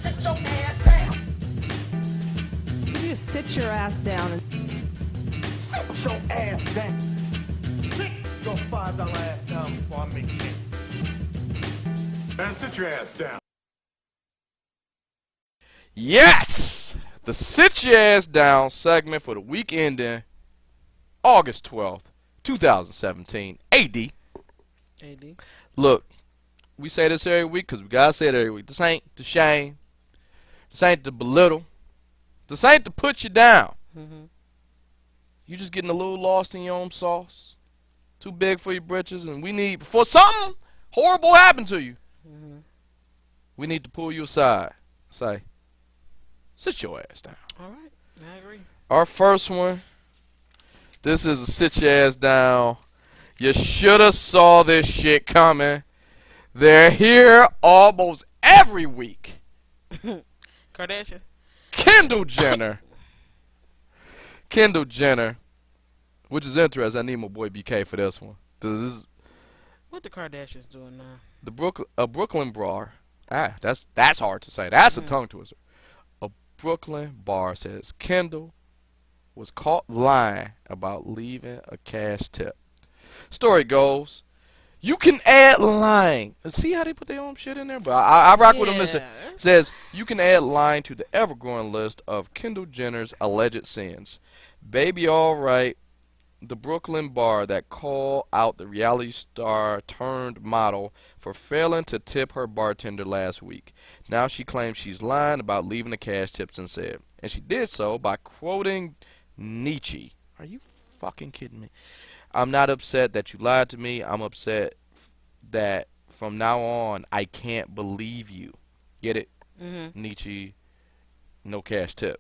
Sit your ass down. You just sit your ass down and Sit your ass down. Sit your $5 ass down before I make 10. Man, sit your ass down. Yes! The Sit Your Ass Down segment for the week ending August 12th, 2017. AD. Look, we say this every week because we gotta say it every week. This ain't to shame. This ain't to belittle. This ain't to put you down. You just getting a little lost in your own sauce. Too big for your britches, and we need, before something horrible happened to you, we need to pull you aside. Say, sit your ass down. All right, I agree. Our first one, this is a sit your ass down. You shoulda saw this shit coming. They're here almost every week. Kardashian. Kendall Jenner. Kendall Jenner, which is interesting. I need my boy BK for this one. This What the Kardashians doing now? the Brooklyn bar. That's hard to say. That's a tongue twister. A Brooklyn bar says Kendall was caught lying about leaving a cash tip. Story goes, you can add lying. See how they put their own shit in there? But I rock with them. Listen, says you can add lying to the ever-growing list of Kendall Jenner's alleged sins. Baby, all right. The Brooklyn bar that called out the reality star turned model for failing to tip her bartender last week. Now she claims she's lying about leaving the cash tips instead. And she did so by quoting Nietzsche. Are you fucking kidding me? I'm not upset that you lied to me. I'm upset that from now on I can't believe you. Get it? Nietzsche, no cash tip.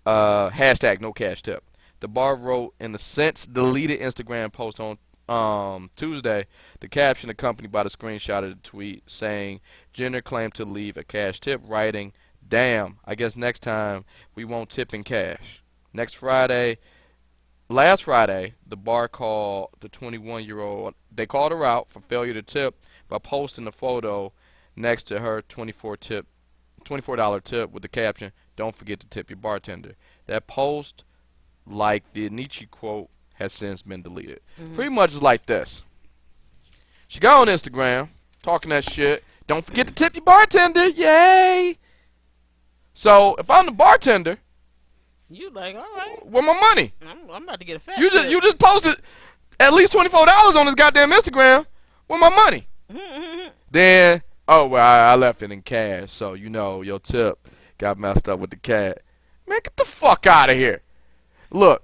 Hashtag no cash tip. The bar wrote in the since deleted Instagram post on Tuesday, the caption accompanied by the screenshot of the tweet saying Jenner claimed to leave a cash tip, writing, "Damn, I guess next time we won't tip in cash." Last Friday, the bar called the 21-year-old. They called her out for failure to tip by posting a photo next to her $24 tip with the caption, "Don't forget to tip your bartender." That post, like the Nietzsche quote, has since been deleted. Pretty much is like this. She got on Instagram, talking that shit. Don't forget to tip your bartender. Yay! So, if I'm the bartender, You like, all right. where my money? I'm about to get a fat You tip. just posted at least $24 on this goddamn Instagram. Where my money? Then, oh, well, I left it in cash, so, you know, your tip got messed up with the cat. Man, get the fuck out of here. Look.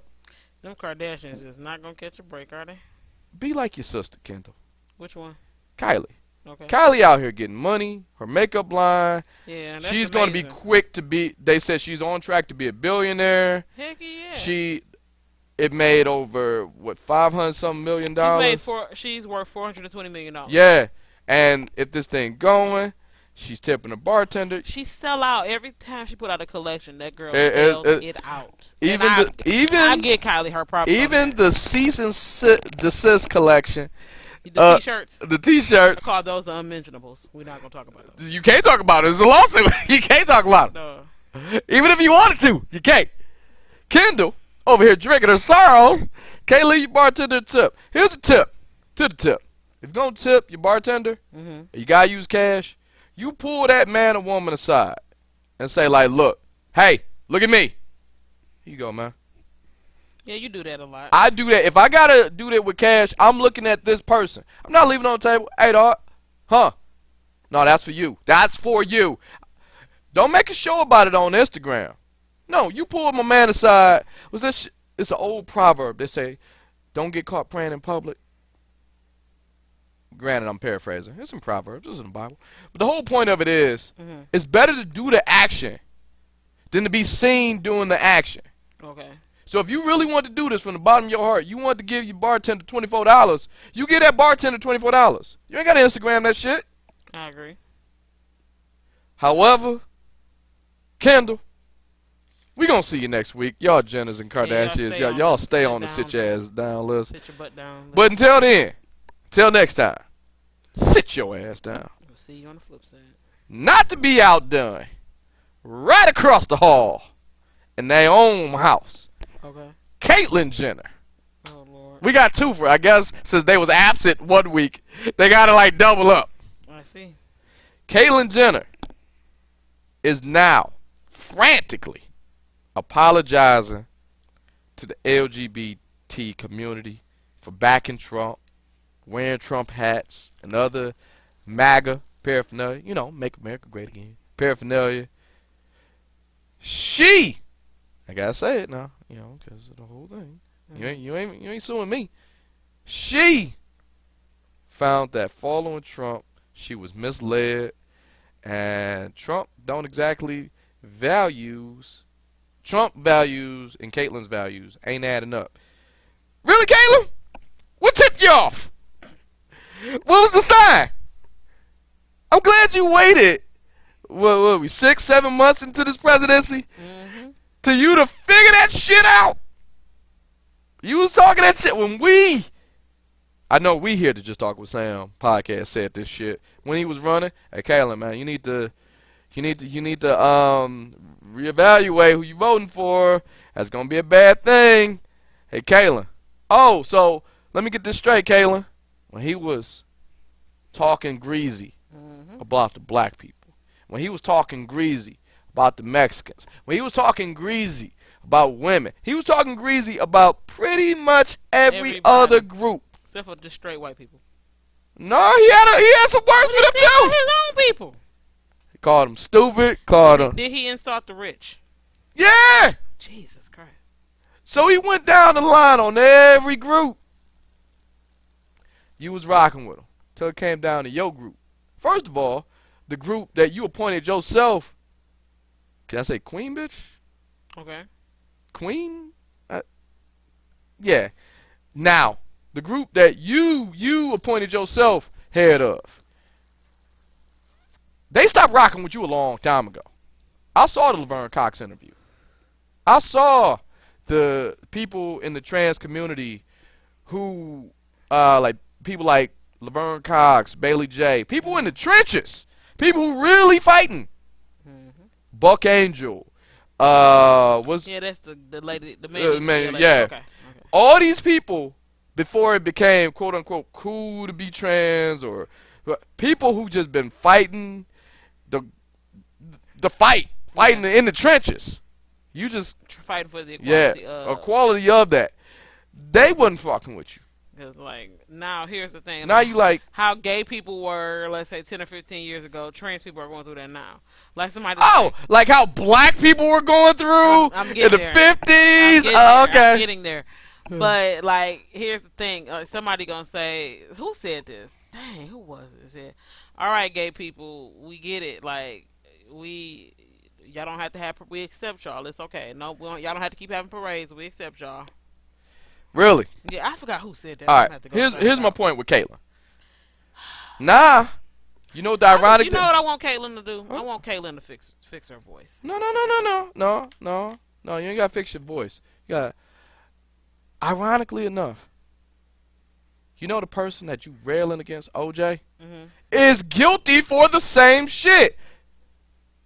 Them Kardashians is not going to catch a break, are they? Be like your sister, Kendall. Which one? Kylie. Okay. Kylie out here getting money, her makeup line. Yeah, that's She's going to be amazing. quick to be, they said she's on track to be a billionaire. Heck yeah. It made over, what, $500-something million? She's worth $420 million. Yeah. And if this thing going, she's tipping a bartender. She sell out every time she put out a collection. That girl sells it out. I get Kylie her proper. Even the cease and desist collection. The t-shirts. The t-shirts. I call those the unmentionables. We're not gonna talk about those. You can't talk about it. It's a lawsuit. You can't talk about it. No. Even if you wanted to, you can't. Kendall over here drinking her sorrows. Can't leave your bartender a tip. Here's a tip. To the tip. If you're gonna tip your bartender, and you gotta use cash, you pull that man or woman aside and say, like, look, hey, look at me. Here you go, man. Yeah, you do that a lot. I do that. If I gotta do that with cash, I'm looking at this person. I'm not leaving it on the table. Hey, dog. Huh? No, that's for you. That's for you. Don't make a show about it on Instagram. No, you pull my man aside. It's an old proverb. They say, don't get caught praying in public. Granted, I'm paraphrasing. It's in Proverbs. It's in the Bible. But the whole point of it is, it's better to do the action than to be seen doing the action. Okay. So if you really want to do this from the bottom of your heart, you want to give your bartender $24, you give that bartender $24. You ain't got to Instagram that shit. I agree. However, Kendall, we going to see you next week. Y'all Jenners and Kardashians, y'all stay on the sit your ass down list. Sit your butt down. But until then, till next time, sit your ass down. We'll see you on the flip side. not to be outdone, right across the hall in their own house. Okay. Caitlyn Jenner. Oh Lord. We got two for, I guess, since they was absent 1 week, they gotta like double up. I see. Caitlyn Jenner is now frantically apologizing to the LGBT community for backing Trump, wearing Trump hats, and other MAGA paraphernalia. You know, make America great again. Paraphernalia. She, I gotta say it now, you know, because of the whole thing. You ain't suing me. She found that following Trump, she was misled, and Trump values and Caitlyn's values ain't adding up. Really, Caitlyn? What tipped you off? What was the sign? I'm glad you waited. What were we, 6-7 months into this presidency? To you to figure that shit out. You was talking that shit when I know we here to Just Talk with Sam podcast said this shit when he was running. Hey, Caitlyn, man, you need to reevaluate who you voting for. That's gonna be a bad thing. Hey, Caitlyn. Oh, so let me get this straight, Caitlyn. When he was talking greasy about the black people, when he was talking greasy about the Mexicans, when he was talking greasy about women, he was talking greasy about pretty much every other group. Except for just straight white people. No, he had some words for them too. His own people. He called them stupid. Did he insult the rich? Yeah. Jesus Christ. So he went down the line on every group. You was rocking with him till it came down to your group. First of all, the group that you appointed yourself. Can I say queen, bitch? Okay. Queen? Yeah. Now, the group that you appointed yourself head of, they stopped rocking with you a long time ago. I saw the Laverne Cox interview. I saw the people in the trans community who, like people like Laverne Cox, Bailey J, people in the trenches, people who really fighting. Buck Angel, that's the lady, the man. Yeah. Okay. All these people, before it became quote unquote cool to be trans, or people who just been fighting fighting in the trenches. You just fighting for the equality equality of that. They wasn't fucking with you. Because, like, now here's the thing. Now you like how gay people were, let's say, 10 or 15 years ago. Trans people are going through that now. Like somebody. Like how black people were going through in the 50s. Okay. I'm getting there. But, like, here's the thing. Somebody gonna say, who said this? Dang, who was it? Said, all right, gay people, we get it. Like, y'all don't have to have. We accept y'all. It's okay. No, y'all don't have to keep having parades. We accept y'all. Really? Yeah, I forgot who said that. All right, here's my point with Caitlyn. Nah, you know the ironic. You know what I want Caitlyn to do? Huh? I want Caitlyn to fix her voice. No. You ain't gotta fix your voice. You got. Ironically enough, you know the person that you railing against, OJ, is guilty for the same shit.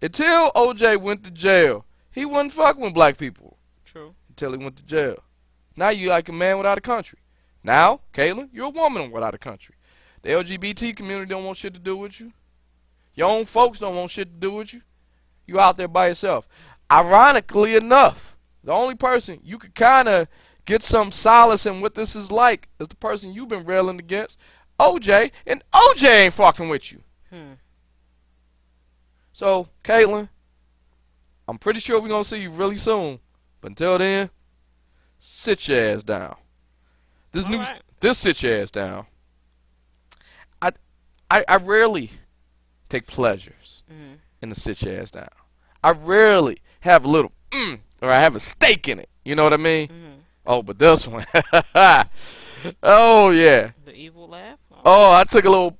Until OJ went to jail, he wasn't fucking with black people. True. Until he went to jail. Now you like a man without a country. Now, Caitlyn, you're a woman without a country. The LGBT community don't want shit to do with you. Your own folks don't want shit to do with you. You out there by yourself. Ironically enough, the only person you could kind of get some solace in what this is like is the person you've been railing against, OJ, and OJ ain't fucking with you. So, Caitlyn, I'm pretty sure we're going to see you really soon. But until then, sit your ass down. This sit your ass down. I rarely take pleasures in the sit your ass down. I rarely have a little or I have a stake in it. You know what I mean? Oh, but this one. Oh yeah. The evil laugh? Oh, I took a little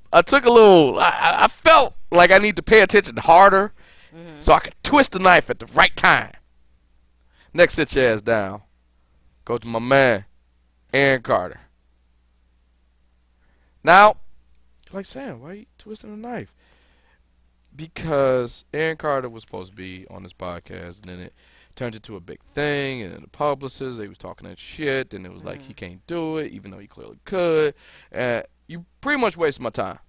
I felt like I need to pay attention harder so I could twist the knife at the right time. Next, sit your ass down. Go to my man, Aaron Carter. Now, like Sam, why are you twisting the knife? because Aaron Carter was supposed to be on this podcast, and then it turned into a big thing, and then the publicist, they was talking that shit, and it was like he can't do it, even though he clearly could. And you pretty much wasted my time.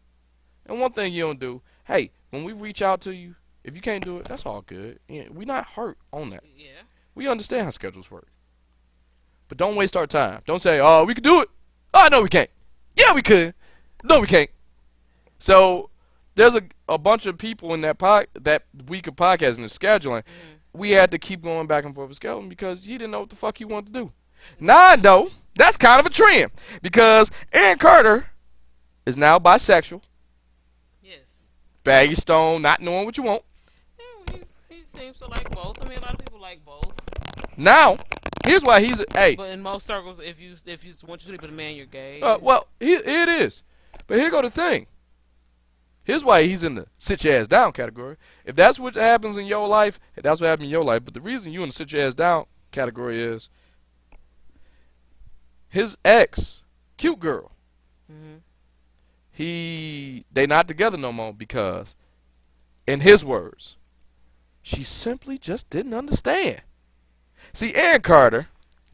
And one thing you don't do, hey, when we reach out to you, if you can't do it, that's all good. We're not hurt on that. Yeah. We understand how schedules work. But don't waste our time. Don't say, oh, we can do it. Oh, no, we can't. Yeah, we could. No, we can't. So there's a bunch of people in that week of podcasting and scheduling. We had to keep going back and forth with scheduling because he didn't know what the fuck he wanted to do. Now I know that's kind of a trend because Aaron Carter is now bisexual. Yes. Baggy stone, not knowing what you want. Yeah, he seems to like both. I mean, a lot of people like both. Now, here's why he's hey. But in most circles, if you want to sleep with a man, you're gay. Well, here it is. But here go the thing. Here's why he's in the sit your ass down category. If that's what happens in your life, that's what happened in your life. But the reason you in the sit your ass down category is his ex, cute girl. They not together no more because, in his words, she simply just didn't understand. See, Aaron Carter,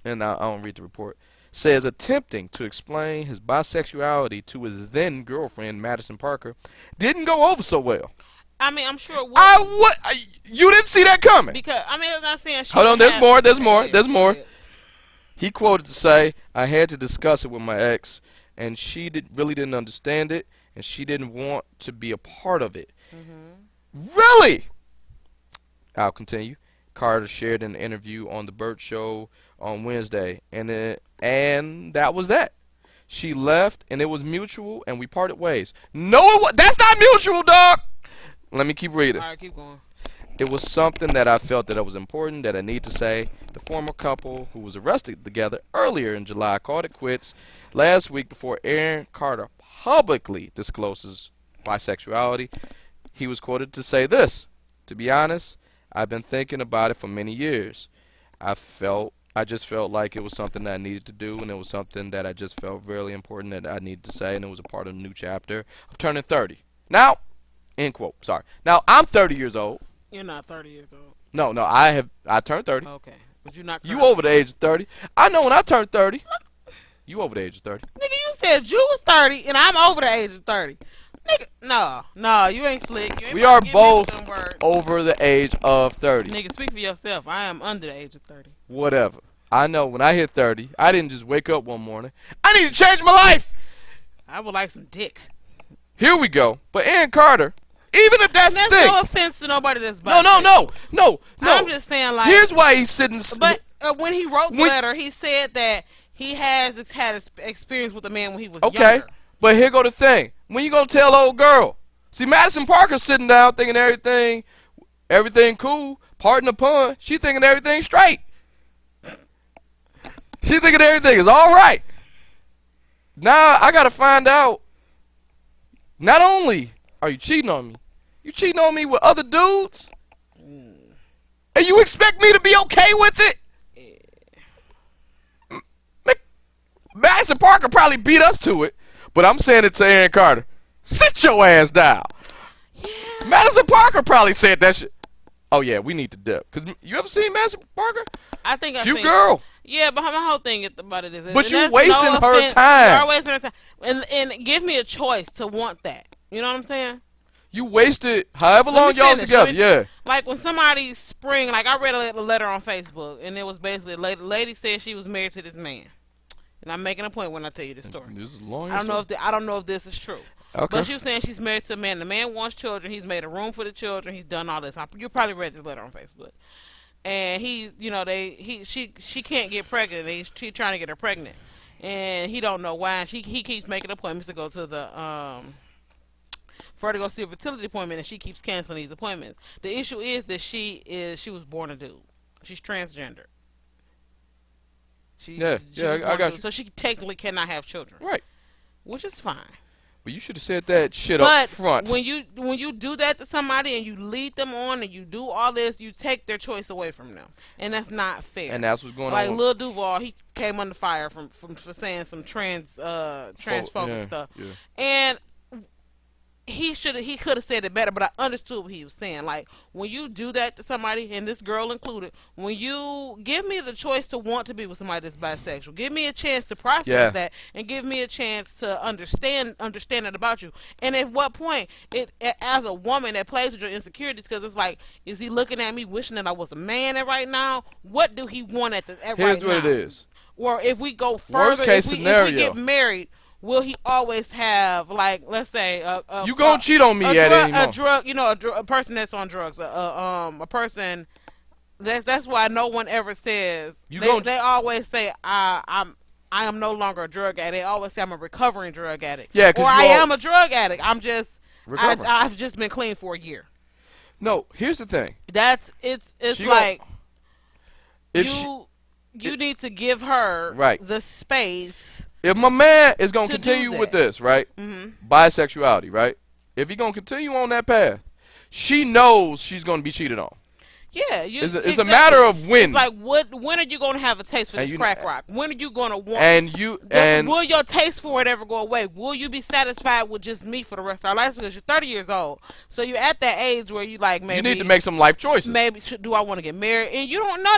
and I don't read the report, says attempting to explain his bisexuality to his then girlfriend Madison Parker didn't go over so well. I mean, I'm sure. You didn't see that coming. Because I'm not saying. Hold on, there's more. He quoted to say, "I had to discuss it with my ex, and she really didn't understand it, and she didn't want to be a part of it." Really? I'll continue. Carter shared an interview on the Burt Show on Wednesday, and that was that. She left, and it was mutual, and we parted ways. No, that's not mutual, dog. Let me keep reading. All right, keep going. It was something that I felt that it was important that I need to say. The former couple who was arrested together earlier in July called it quits last week before Aaron Carter publicly discloses bisexuality. He was quoted to say this: "To be honest, I've been thinking about it for many years. I just felt like it was something that I needed to do, and it was something that I just felt really important that I needed to say, and it was a part of a new chapter of turning 30. Now," end quote. Sorry. Now, I'm 30 years old. You're not 30 years old. No, I turned 30. Okay, but you're not. You over the age of 30. I know when I turned 30. You over the age of 30. Nigga, you said you was 30, and I'm over the age of 30. Nigga, no, you ain't slick. You ain't We are about to get me with both them words. over the age of 30. Nigga, speak for yourself. I am under the age of 30. Whatever. I know when I hit 30, I didn't just wake up one morning. I need to change my life. I would like some dick. Here we go. But Aaron Carter, even if that's the thing. No offense to nobody that's No. I'm just saying, like. Here's why he's sitting. But when he wrote the letter, he said that he has had experience with a man when he was younger. But here go the thing. When you gonna tell old girl? See, Madison Parker sitting down thinking everything cool. Pardon the pun. She thinking everything straight. She thinking everything is all right. Now I gotta find out. Not only are you cheating on me, you cheating on me with other dudes, and you expect me to be okay with it? Madison Parker probably beat us to it, but I'm saying it to Aaron Carter. Sit your ass down. Yeah. Madison Parker probably said that shit. Oh yeah, we need to dip. Cause you ever seen Madison Parker? I think I've cute seen girl. Yeah, but my whole thing about it is. But you wasting her time. You are wasting her time. And give me a choice to want that. You know what I'm saying? You wasted however long y'all was together. Yeah. Like when somebody spring, like I read a letter on Facebook, and it was basically a lady said she was married to this man. And I'm making a point when I tell you this story. This is long. I don't know if this is true. Okay. But she was saying she's married to a man. The man wants children. He's made a room for the children. He's done all this. You probably read this letter on Facebook. And she can't get pregnant. He's trying to get her pregnant, and he don't know why. And he keeps making appointments to go to the for her to go see a fertility appointment, and she keeps canceling these appointments. The issue is that she was born a dude. She's transgender. I got you. So she technically cannot have children. Right. Which is fine. But you should have said that shit up front. But when you do that to somebody and you lead them on and you do all this, you take their choice away from them, and that's not fair. And that's what's going like on. Lil Duval, he came under fire for saying some transphobic stuff. Yeah. And he could have said it better, but I understood what he was saying. Like, when you do that to somebody, and this girl included, when you give me the choice to want to be with somebody that's bisexual, give me a chance to process that, and give me a chance to understand it about you. And at what point, as a woman that plays with your insecurities, because it's like, is he looking at me wishing that I was a man right now? What do he want at right now? Here's what it is. Or if we go further, Worst case scenario, if we get married, will he always have, like, let's say, you gonna cheat on me at any moment? A person that's on drugs, a person that's why no one ever says they always say I am no longer a drug addict. They always say I'm a recovering drug addict. Yeah, or I am a drug addict. I'm just I've just been clean for a year. No, here's the thing. It's like you need to give her the space. If my man is going to continue with this, right, bisexuality, right, if he's going to continue on that path, she knows she's going to be cheated on. Yeah. It's a matter of when. It's like, when are you going to have a taste for this crack rock? When are you going to want will your taste for it ever go away? Will you be satisfied with just me for the rest of our lives? Because you're 30 years old. So you're at that age where you like, maybe. You need to make some life choices. Maybe, do I want to get married? And you don't know,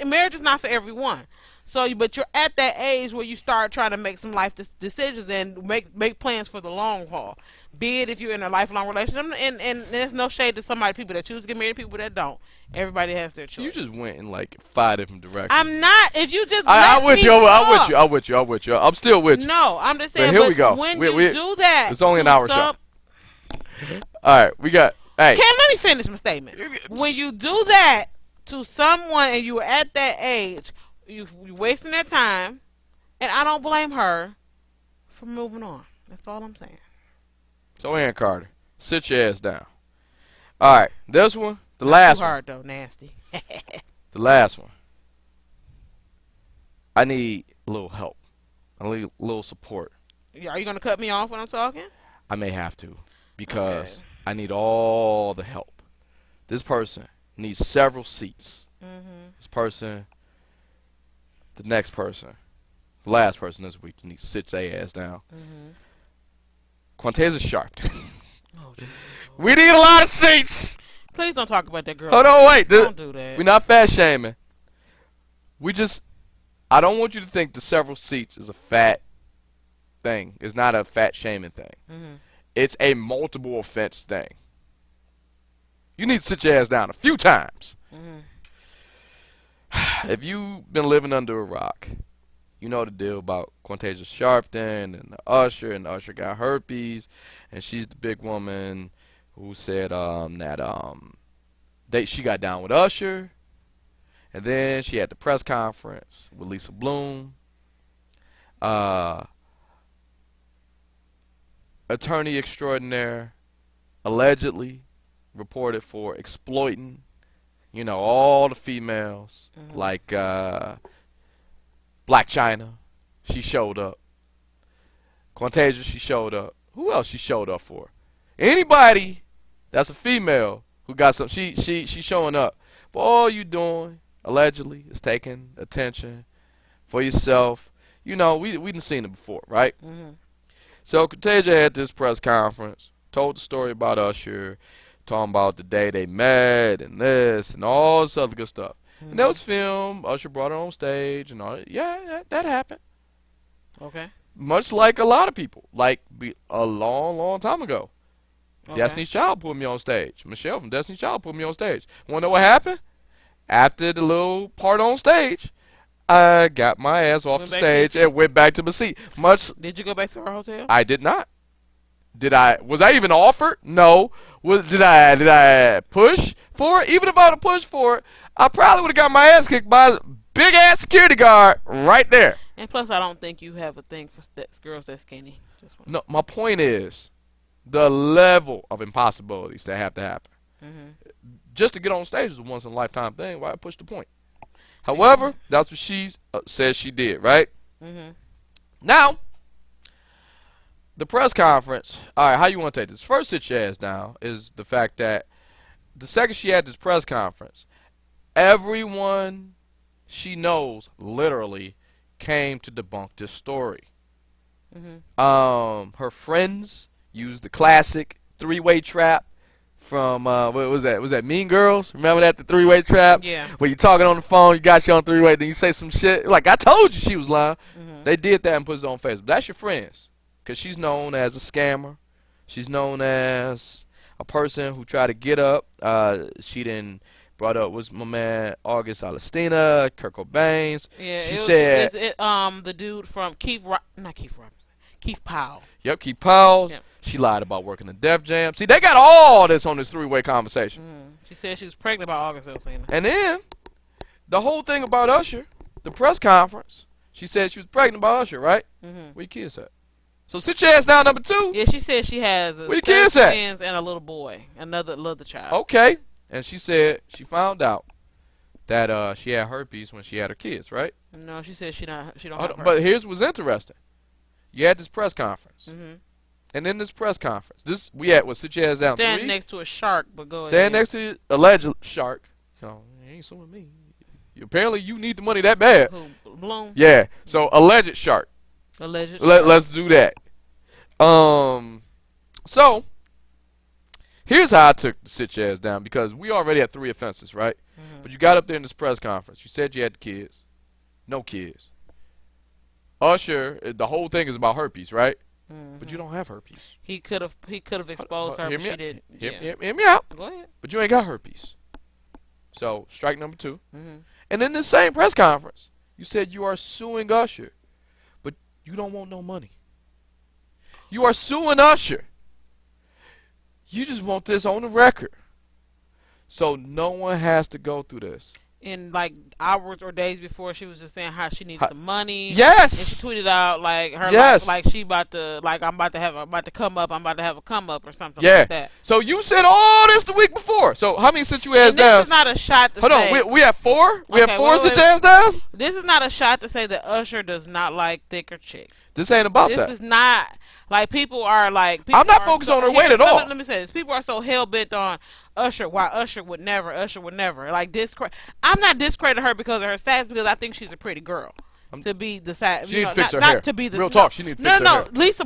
marriage is not for everyone. So, but you're at that age where you start trying to make some life decisions and make plans for the long haul. Be it if you're in a lifelong relationship, and there's no shade to people that choose to get married, people that don't. Everybody has their choice. You just went in like 5 different directions. I'm not. If you just I'm with you. I'm still with you. No, I'm just saying. But here we go. When you do that, it's only an hour show. All right, we got. Hey, let me finish my statement. When you do that to someone and you are at that age, you're wasting their time, and I don't blame her for moving on. That's all I'm saying. So, Ann Carter, sit your ass down. All right, this one, the last one. Hard though, nasty. The last one. I need a little help. I need a little support. Are you gonna cut me off when I'm talking? I may have to, because I need all the help. This person needs several seats. This person, the next person, the last person this week needs to sit their ass down. Quantasia Sharp. We need a lot of seats. Please don't talk about that girl. Hold on, wait. Don't do that. We're not fat shaming. I don't want you to think the several seats is a fat thing. It's not a fat shaming thing. It's a multiple offense thing. You need to sit your ass down a few times. If you've been living under a rock, you know the deal about Quantasia Sharpton and the Usher got herpes, and she's the big woman who said that she got down with Usher, and then she had the press conference with Lisa Bloom. Attorney extraordinaire allegedly reported for exploiting, all the females, like Black China. She showed up. Quantasia, she showed up. Who else she showed up for? Anybody that's a female who got some, she's showing up. But all you doing, allegedly, is taking attention for yourself. We done seen it before, right? So Quantasia had this press conference, told the story about Usher, talking about the day they met and this and all this other good stuff. And that was filmed. Usher brought her on stage and all. Yeah, that happened. Okay. Much like a lot of people, like a long, long time ago. Okay. Destiny's Child put me on stage. Michelle from Destiny's Child put me on stage. Want to know what happened? After the little part on stage, I got my ass off the stage and went back to my seat. Did you go back to our hotel? I did not. Did I? Was I even offered? No. Did I push for it? Even if I would have pushed for it, I probably would have got my ass kicked by a big ass security guard right there. And plus, I don't think you have a thing for girls that skinny. No, my point is the level of impossibilities that have to happen. Just to get on stage is a once in a lifetime thing. Why push the point? However, that's what she says she did, right? Now, the press conference. All right, how you want to take this? First, sit your ass down is the fact that the second she had this press conference, everyone she knows literally came to debunk this story. Her friends used the classic three-way trap from what was that? Was that Mean Girls? Remember that, the three-way trap? Yeah. Where you talking on the phone, you got you on three-way, then you say some shit like, I told you she was lying. They did that and put it on Facebook. That's your friends, because she's known as a scammer. She's known as a person who tried to get up. She didn't brought up was my man August Alestina, Kurt Cobain's. Yeah, she said the dude from Keith Powell. Yep, Keith Powell. Yep. She lied about working the Def Jam. See, they got all this on this three-way conversation. She said she was pregnant by August Alsina. And then the whole thing about Usher, the press conference, she said she was pregnant by Usher, right? Where your kids at? So sit your ass down, number 2. Yeah, she said she has Where your kids at? twins and a little boy, another child. Okay. And she said she found out that she had herpes when she had her kids, right? No, she said she don't have herpes. But here's what's interesting. You had this press conference. And in this press conference, we had what, sit your ass down. Stand 3? next to a shark, but go ahead. Stand next to alleged shark. You know, you ain't suing me. Apparently you need the money that bad. Who, Bloom? Yeah. So alleged shark. Alleged shark. Let's do that. So here's how I took the sit your ass down, because we already had 3 offenses, right? But you got up there in this press conference. You said you had the kids. No kids. Usher, the whole thing is about herpes, right? But you don't have herpes. He could have exposed her, but she didn't. Hear me out. Go ahead. But you ain't got herpes. So strike number 2. And in this same press conference, you said you are suing Usher, but you don't want no money. You are suing Usher. You just want this on the record, so no one has to go through this. In like hours or days before, she was just saying how she needed some money. Yes. And she tweeted out like her like she about to I'm about to have a come up or something like that. So you said all this the week before. So how many sit your ass down? This is not a shot to say. Hold on, we have 4. We have 4 sit your ass downs. This is not a shot to say that Usher does not like thicker chicks. This ain't about that. This is not. Like, people are like... I'm not focused on her weight at all. Let me say this. People are so hell-bent on Usher, why Usher would never. Like, I'm not discrediting her because of her size, because I think she's a pretty girl. To be the size... She need to fix her hair. To be the, Real talk, she need to fix her hair. Lisa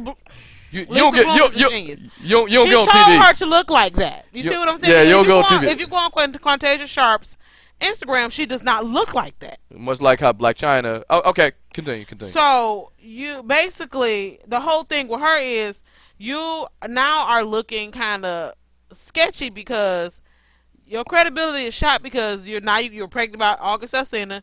You don't get on TV. She told her to look like that. You see what I'm saying? Yeah, you don't go on TV. If you go on Quantasia Sharp's Instagram, she does not look like that. Much like how Black China... Oh, okay, continue. So, you basically, the whole thing with her is you now are looking kind of sketchy because your credibility is shot because you're pregnant by August Alsina.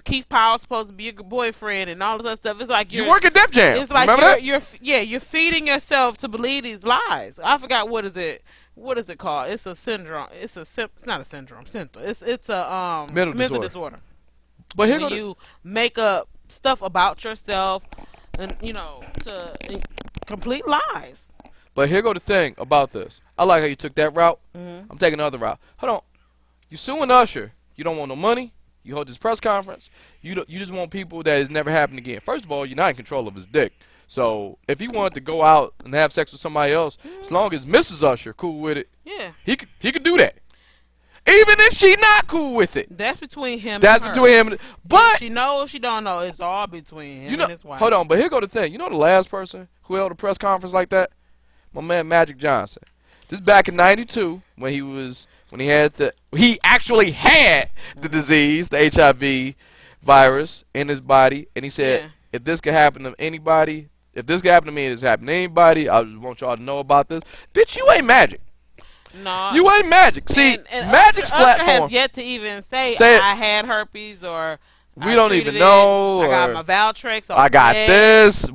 Keith Powell's supposed to be your boyfriend and all this other stuff. It's like you work at Def Jam. It's like remember you're feeding yourself to believe these lies. I forgot what is it called? It's a syndrome. It's not a syndrome. It's a mental disorder. But here you make up stuff about yourself, and to complete lies. But here go the thing about this. I like how you took that route. I'm taking another route. Hold on. You suing Usher. You don't want no money. You hold this press conference. You just want people that has never happened again. First of all, you're not in control of his dick. So if he wanted to go out and have sex with somebody else, as long as Mrs. Usher cool with it, he could do that. Even if she not cool with it. That's between him and her. That's between him. But if she knows, she don't know. It's all between him and his wife. Hold on, but here go the thing. You know the last person who held a press conference like that? My man Magic Johnson. This back in '92 when he actually had the disease, the HIV virus in his body, and he said, if this could happen to anybody, if this could happen to me, it's happened to anybody, I just want y'all to know about this. Bitch, you ain't Magic. No, you ain't Magic. See, and Magic's platform has yet to even say I had herpes or we don't even know. I got my Valtrex. I got this.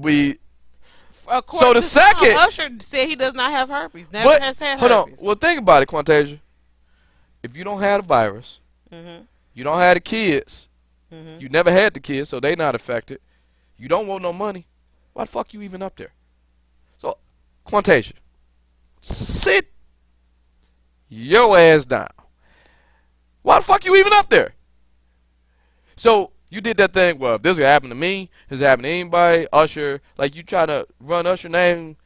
So the second Usher said he does not have herpes. Never has had herpes. Hold on. Well, think about it, Quantasia. If you don't have the virus, you don't have the kids. You never had the kids, so they not affected. You don't want no money. Why the fuck you even up there? So, Quantasia, sit your ass down. Why the fuck you even up there? So you did that thing. Well, if this could happen to me, this could happen to anybody. Usher, like you try to run Usher name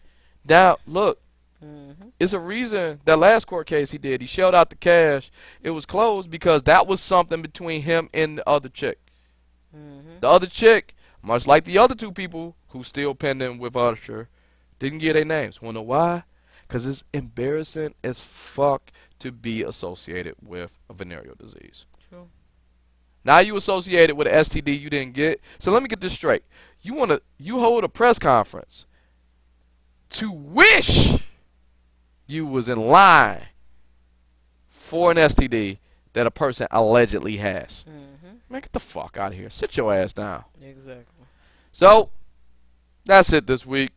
down. Look, it's a reason that last court case he did. He shelled out the cash. It was closed because that was something between him and the other chick. The other chick, much like the other 2 people who still pending with Usher, Didn't get their names. Wanna know why? Because it's embarrassing as fuck to be associated with a venereal disease. True. Now you associated with an STD you didn't get. So let me get this straight. You hold a press conference to wish you was in line for an STD that a person allegedly has. Man, get the fuck out of here. Sit your ass down. Exactly. So, that's it this week.